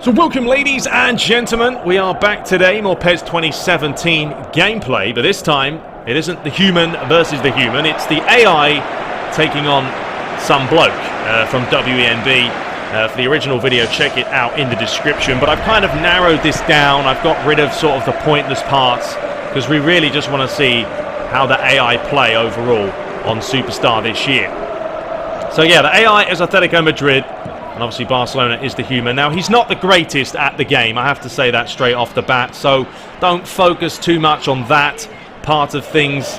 So welcome ladies and gentlemen, we are back today, more PES 2017 gameplay, but this time it isn't the human versus the human, it's the AI taking on some bloke from WENB. For the original video, check it out in the description, but I've kind of narrowed this down. I've got rid of sort of the pointless parts because we really just want to see how the AI play overall on Superstar this year. So yeah, the AI is Atletico Madrid, and obviously Barcelona is the human. Now, he's not the greatest at the game, I have to say that straight off the bat, so don't focus too much on that part of things.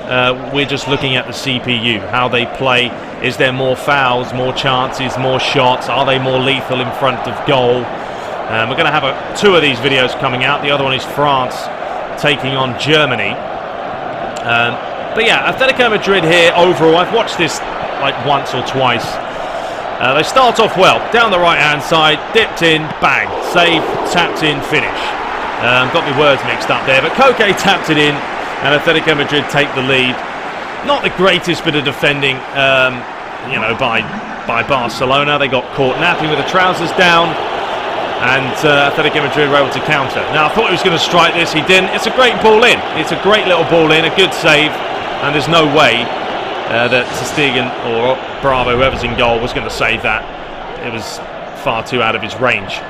We're just looking at the CPU, how they play. Is there more fouls, more chances, more shots? Are they more lethal in front of goal? We're going to have two of these videos coming out. The other one is France taking on Germany. But yeah, Atletico Madrid here overall. I've watched this like once or twice. They start off well, down the right-hand side, dipped in, bang, save, tapped in, finish. Got my words mixed up there, but Koke tapped it in, and Atletico Madrid take the lead. Not the greatest bit of defending, you know, by Barcelona. They got caught napping with the trousers down, and Atletico Madrid were able to counter. Now, I thought he was going to strike this, he didn't. It's a great ball in. It's a great little ball in, a good save, and there's no way that Stegen or Bravo, whoever's in goal, was going to save that. It was far too out of his range.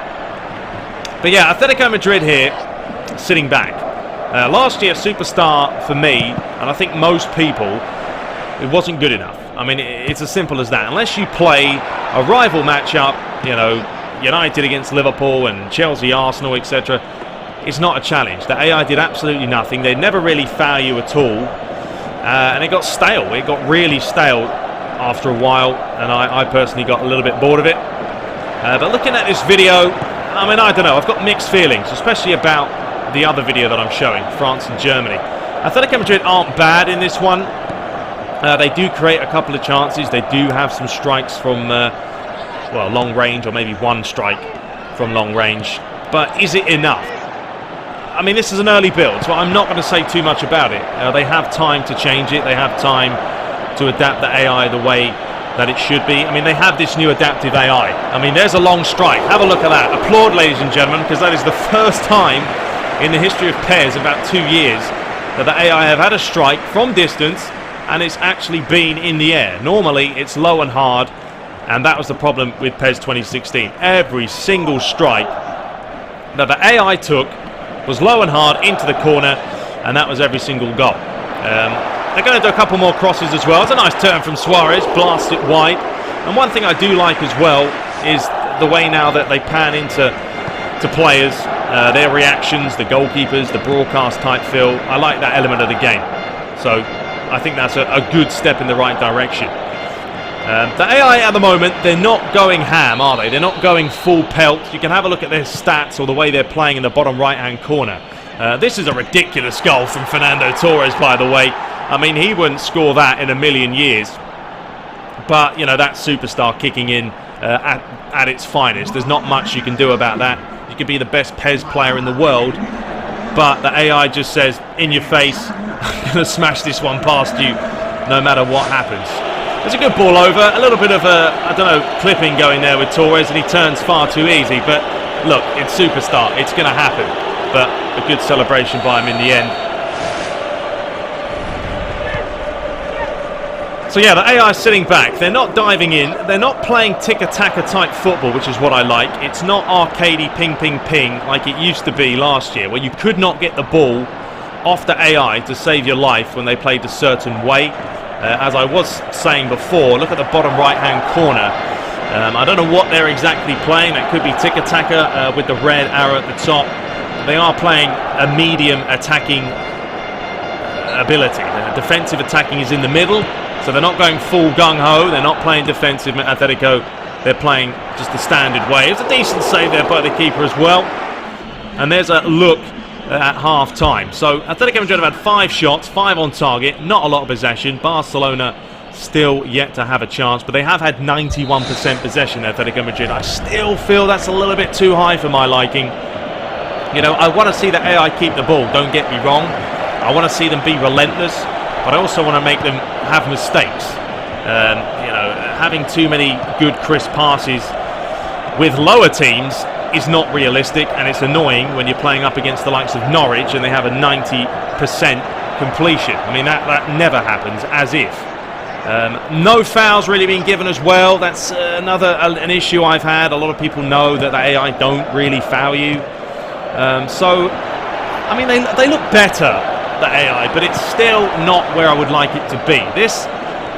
But yeah, Atletico Madrid here, sitting back. Last year, Superstar, for me, and I think most people, it wasn't good enough. I mean, it's as simple as that. Unless you play a rival matchup, you know, United against Liverpool and Chelsea, Arsenal, etc., it's not a challenge. The AI did absolutely nothing. They never really foul you at all. And it got stale. It got really stale after a while, and I personally got a little bit bored of it. But looking at this video, I mean, I don't know. I've got mixed feelings, especially about the other video that I'm showing, France and Germany. Atletico Madrid aren't bad in this one. They do create a couple of chances. They do have some strikes from, well, long range, or maybe one strike from long range. But is it enough? I mean, this is an early build, so I'm not going to say too much about it. They have time to change it. They have time to adapt the AI the way that it should be. I mean, they have this new adaptive AI. I mean, there's a long strike. Have a look at that. Applaud, ladies and gentlemen, because that is the first time in the history of PES, about 2 years, that the AI have had a strike from distance, and it's actually been in the air. Normally, it's low and hard, and that was the problem with PES 2016. Every single strike that the AI took was low and hard into the corner, and that was every single goal. They're going to do a couple more crosses as well. It's a nice turn from Suarez, blast it wide. And one thing I do like as well is the way now that they pan into players, their reactions, the goalkeepers, the broadcast type feel. I like that element of the game. So I think that's a good step in the right direction. The AI at the moment, they're not going ham, are they? They're not going full pelt. You can have a look at their stats or the way they're playing in the bottom right-hand corner. This is a ridiculous goal from Fernando Torres, by the way. I mean, he wouldn't score that in a million years. But, you know, that's Superstar kicking in at its finest. There's not much you can do about that. You could be the best PES player in the world, but the AI just says, in your face, I'm going to smash this one past you, no matter what happens. It's a good ball over, a little bit of a, I don't know, clipping going there with Torres, and he turns far too easy, but look, it's Superstar, it's going to happen, but a good celebration by him in the end. So yeah, the AI is sitting back, they're not diving in, they're not playing tic-a-taca type football, which is what I like. It's not arcadey ping ping ping like it used to be last year, where you could not get the ball off the AI to save your life when they played a certain way. As I was saying before, look at the bottom right-hand corner. I don't know what they're exactly playing. It could be tic-a-taca with the red arrow at the top. They are playing a medium attacking ability. The defensive attacking is in the middle, so they're not going full gung-ho. They're not playing defensive Atletico. They're playing just the standard way. It's a decent save there by the keeper as well. And there's a look at half-time. So Atletico Madrid have had 5 shots, 5 on target, not a lot of possession. Barcelona still yet to have a chance, but they have had 91% possession, Atletico Madrid. I still feel that's a little bit too high for my liking. You know, I want to see the AI keep the ball, don't get me wrong. I want to see them be relentless, but I also want to make them have mistakes. You know, having too many good crisp passes with lower teams is not realistic, and it's annoying when you're playing up against the likes of Norwich and they have a 90% completion. I mean, that never happens, as if. No fouls really being given as well. That's an issue I've had. A lot of people know that the AI don't really foul you. So, I mean, they look better, the AI, but it's still not where I would like it to be. This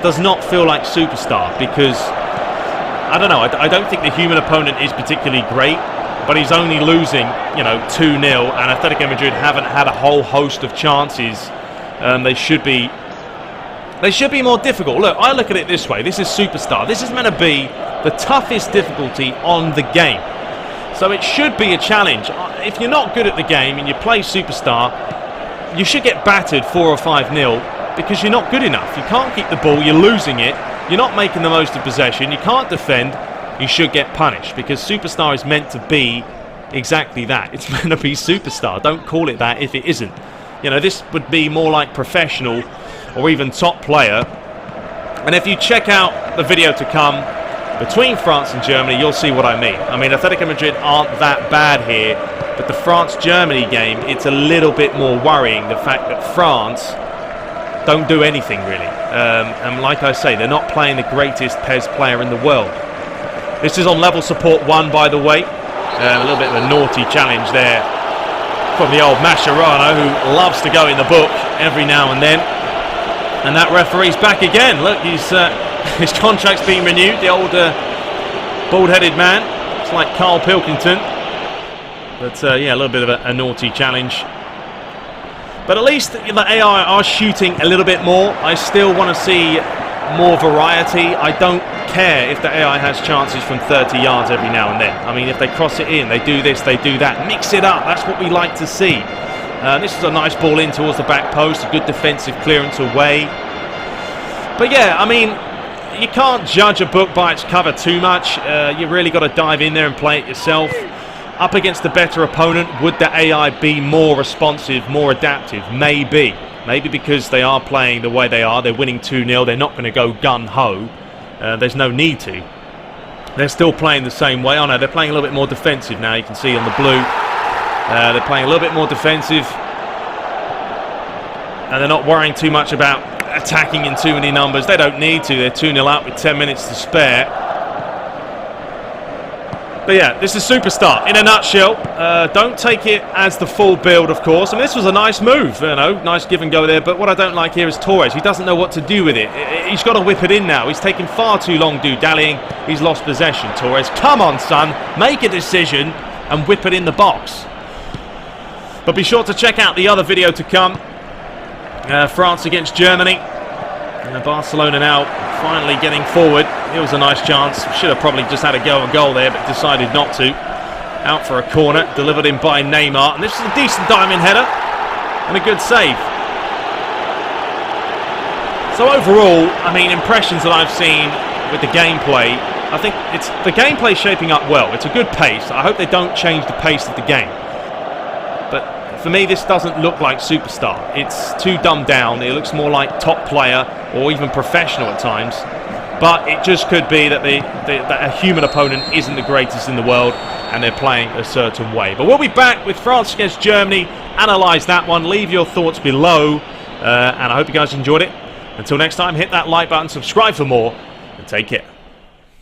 does not feel like Superstar because, I don't know, I don't think the human opponent is particularly great, but he's only losing, 2-0, and Atletico Madrid haven't had a whole host of chances. They should be more difficult. Look, I look at it this way. This is Superstar. This is meant to be the toughest difficulty on the game. So it should be a challenge. If you're not good at the game and you play Superstar, you should get battered 4 or 5-0 because you're not good enough. You can't keep the ball. You're losing it. You're not making the most of possession. You can't defend. You should get punished because Superstar is meant to be exactly that. It's meant to be Superstar. Don't call it that if it isn't. This would be more like professional or even top player. And if you check out the video to come between France and Germany, you'll see what I mean. I mean, Atletico Madrid aren't that bad here, but the France-Germany game, it's a little bit more worrying, the fact that France don't do anything really. And like I say, they're not playing the greatest PES player in the world. This is on level support 1, by the way. A little bit of a naughty challenge there from the old Mascherano, who loves to go in the book every now and then. And that referee's back again. Look, his contract's been renewed. The old bald-headed man. It's like Carl Pilkington. But yeah, a little bit of a naughty challenge. But at least the AI are shooting a little bit more. I still want to see more variety. I don't care if the AI has chances from 30 yards every now and then. I mean, if they cross it in, they do this, they do that. Mix it up. That's what we like to see. This is a nice ball in towards the back post. A good defensive clearance away. But yeah, I mean, you can't judge a book by its cover too much. You really got to dive in there and play it yourself. Up against a better opponent, would the AI be more responsive, more adaptive? Maybe. Maybe because they are playing the way they are. They're winning 2-0. They're not going to go gun-ho. There's no need to. They're still playing the same way. Oh no, they're playing a little bit more defensive now. You can see on the blue. They're playing a little bit more defensive. And they're not worrying too much about attacking in too many numbers. They don't need to. They're 2-0 up with 10 minutes to spare. But yeah, this is Superstar in a nutshell. Don't take it as the full build, of course. I mean, this was a nice move, nice give and go there. But what I don't like here is Torres. He doesn't know what to do with it. He's got to whip it in now. He's taking far too long do-dallying. He's lost possession, Torres. Come on, son. Make a decision and whip it in the box. But be sure to check out the other video to come. France against Germany. Barcelona now finally getting forward. It was a nice chance. Should have probably just had a go and goal there, but decided not to. Out for a corner, delivered in by Neymar. And this is a decent diamond header and a good save. So overall, I mean, impressions that I've seen with the gameplay, I think the gameplay shaping up well. It's a good pace. I hope they don't change the pace of the game. But for me, this doesn't look like Superstar. It's too dumbed down. It looks more like top player or even professional at times. But it just could be that that a human opponent isn't the greatest in the world and they're playing a certain way. But we'll be back with France against Germany. Analyse that one. Leave your thoughts below. And I hope you guys enjoyed it. Until next time, hit that like button, subscribe for more, and take care.